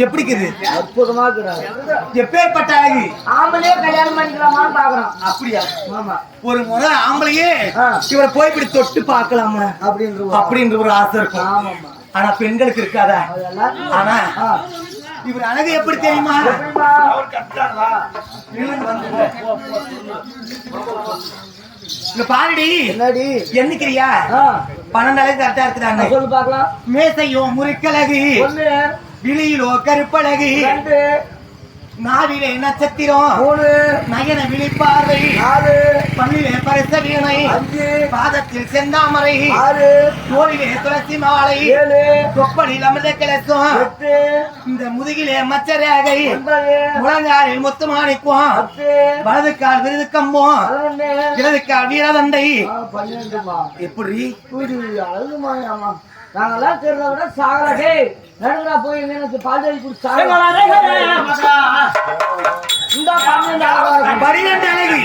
எப்படி இருக்குது? அற்புதமா இருக்கிறாரு. எப்பேற்பட்ட அழகு! ஆம்பளையே கல்யாணம் பண்ணிக்கலாமான்னு பாக்குறான். அப்படியா? ஆமா. ஒரு முறை ஆம்பளையே இவரை போய் இப்படி தொட்டு பார்க்கலாமா அப்படின்ற ஒரு ஆசை இருக்கும். ஆமாமா. ஆனா பெண்களுக்கு இருக்காதா? ஆனா இவர் அழகு எப்படி தெரியுமா? பாருடி, என்னடி என்னக்கிறியா? 12 அழகு கரெக்டா இருக்குதாங்க. சொல்லு பாக்கலாம். மேசையோ முறுக்கழகு, விழியிலோ கருப்பழகு, நாவிலே நட்சத்திரம், நயன விழிப்பார்வை, பள்ளியிலே பரிச வீணை, பாதத்தில் செந்தாமரை, தோளிலே துளசி மாலை, கொப்பளில் அமிர்த கலசம், இந்த முதுகிலே மச்சரேகை, முழங்காலில் முத்து மாணிக்கம், வலது கால் விருது கம்பம், இடது கால் வீரதண்டை. எப்படி அழகுமாயாமா? நாங்கெல்லாம் தெரிஞ்ச விட சாகலகே நடுவரா போய் எனக்கு பால் குடிச்சா 12 அழகு.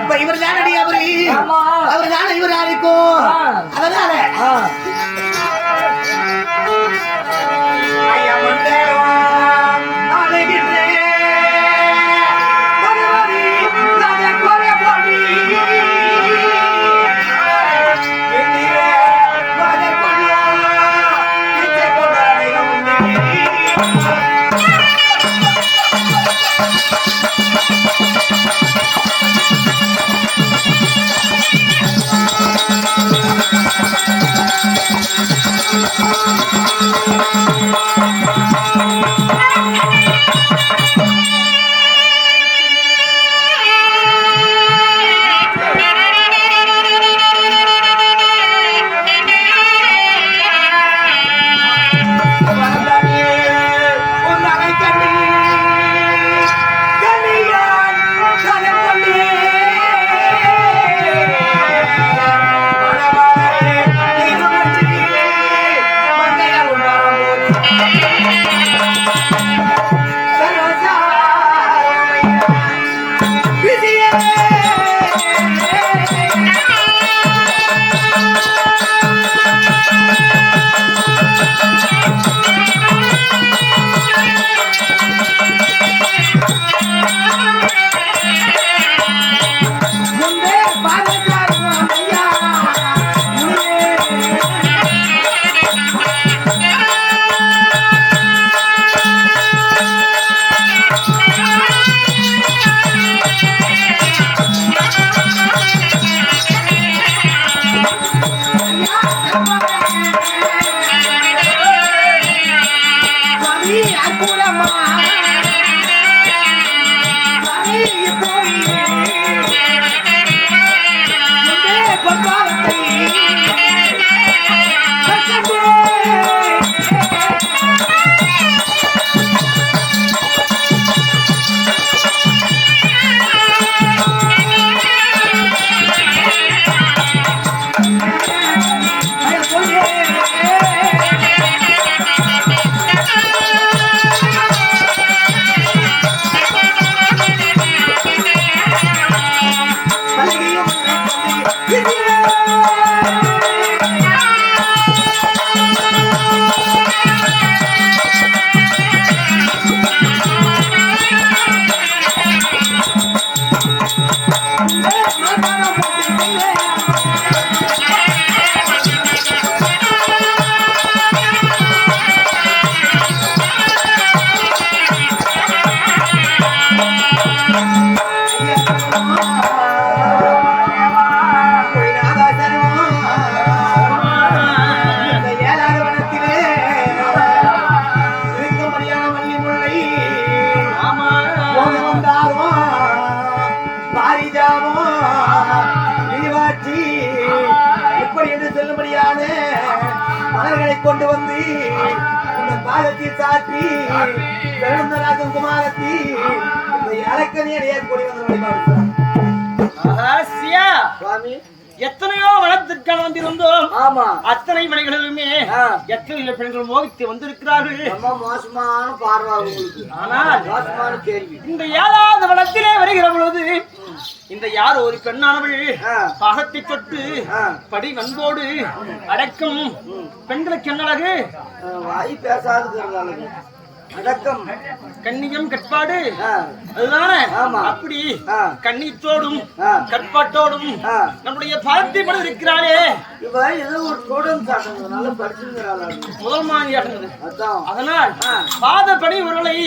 இப்ப இவர் தானடி அவரு, அவர் தானே இவர் யாருக்கும். அதனால கொண்டு வந்து பாதத்தில் சாத்தி ராஜன் குமாரத்தி அரக்கணி அடைய கூடி வந்து எத்தனையோ வனத்திற்கான வந்திருந்தோம். ஆமா, அத்தனை மனைகளிலுமே எத்தனை பெண்கள் மோகித்து வந்திருக்கிறார்கள். மோசமான பார்வை. ஆனால் மோசமான கேள்வி. இந்த 7வது வனத்திலே வருகிற பொழுது இந்த யார் ஒரு பெண்ணானவள் பாகத்தை தொட்டு படி வன்போடு அடக்கும் பெண்களுக்கு என்ன அழகு? வாய் பேசாது அடக்கம் கண்ணியம் கட்பாடு அதுதானே அப்படி கண்ணியத்தோடும் கட்பாட்டோடும் நம்முடைய பாரத்தை படம் இருக்கிறாளே இவ ஏதோ ஒரு கோடம் சாட்டதுனால படிச்சுங்கிறாள் முதல் மாநில அதனால் பாதப்படி இவர்களை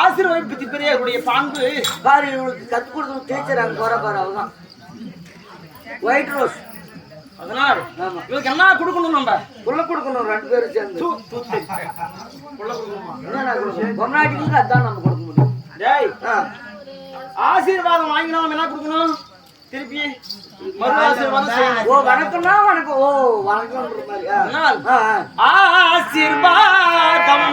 ஆசீர்வதிப்பது பெரிய பாம்பு பாரு இவங்களுக்கு கத்து கொடுத்து டீச்சர் அங்க போற பாரு அவதான் ஒயிட் ரோஸ் அதனால் இவருக்கு என்ன கொடுக்கணும் நம்ம புள்ள கொடுக்கணும் 2 பேரும் சேர்ந்து பொன்னாட்டிக்கு அதான் நம்ம கொடுக்க முடியும் டேய் ஆசீர்வாதம் வாங்கினா நம்ம என்ன கொடுக்கணும் திருப்பி மறு ஆசீர்வாதம் செய்யணும் ஓ வணக்கம்னா வணக்கம் ஓ வணக்கம்ன்ற மாதிரி அதனால் ஆசீர்வாதம்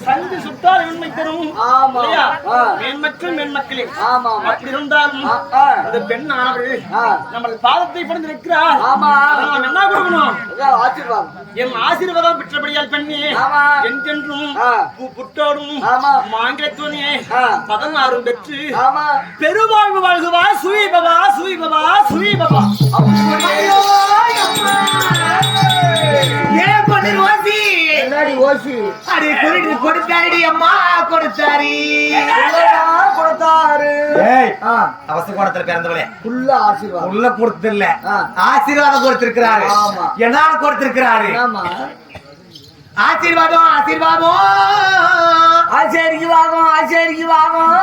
சங்கு சுட்டால் வெண்மை தரும் மேன்மக்கள் மேன்மக்களே அப்படி இருந்தாலும் அந்த பெண் ஆனவர்கள் நம்ம பாதத்தை படுத்து நிற்கிறார் நாம் என்ன கொடுக்கணும் என் ஆசீர்வாதம் பெற்றபடியால் பெண்ணே என்றென்றும் புட்டோடும் மாங்கிலத்தோனே 16 பெற்று பெருவாழ்வு வாழ்குவா சுயபவா சுயபவா சுயபவா கொடுத்தாரு அம்மா கொடுத்தாரு அவசர கோணத்துல பிறந்தவளே உள்ள ஆசீர்வாதம் உள்ள கொடுத்துல ஆசீர்வாதம் கொடுத்திருக்கிறாரு என்ன கொடுத்திருக்கிறாரு ஆசீர்வாதம் ஆசீர்வாதம் ஆசேரிக்கு வாகம்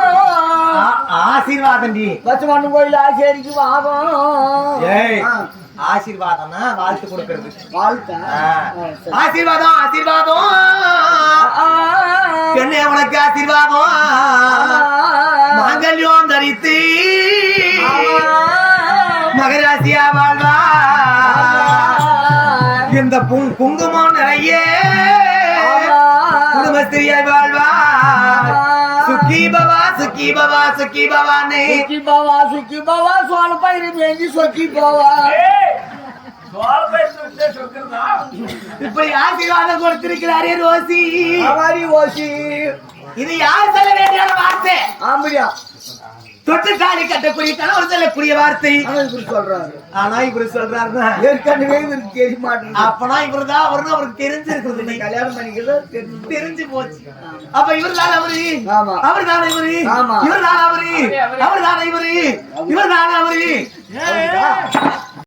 ஆசீர்வாதம் டி பச்சமண்ணு கோயில் ஆசேரிக்கு வாகம் ஆசீர்வாதம்னா வாழ்த்து கொடுக்கிறது வாழ்த்து ஆசீர்வாதம் ஆசீர்வாதம் பெண்ணே உனக்கு ஆசீர்வாதம் மாங்கல்யம் தரித்து மகராசியா வாழ்வா இந்த குங்குமம் நிறைய குடும்பஸ்திரியா வாழ்வா சுக்கி பவா சுக்கி பவா சுக்கி பவானே சுக்கி பவா சோழ பயிர் மேஞ்சி சொக்கி பவா இப்படி ஆசீர்வாதம் கொடுத்திருக்கிறாரே ரோசி ஓசி இது யார் சொல்ல வேண்டிய வார்த்தை ஆம்படியா தொட்டு தாலி கட்டக்கூடிய கணவர் சொல்லக்கூடிய வார்த்தை சொல்றாரு ஆனா இவரு சொல்றாருன்னா ஏற்கனவே இவருக்கு தெரிய மாட்டேன் அப்பனா இவருதான் அவருன்னு அவருக்கு தெரிஞ்சிருக்குது கல்யாணம் பண்ணிக்கிறது தெரிஞ்சு போச்சு அப்ப இவர் தான் அவரு அவர் தான் இவரு ஆமா இவர் தான் அவரு அவர் தான் இவரு இவர் தான் அவரு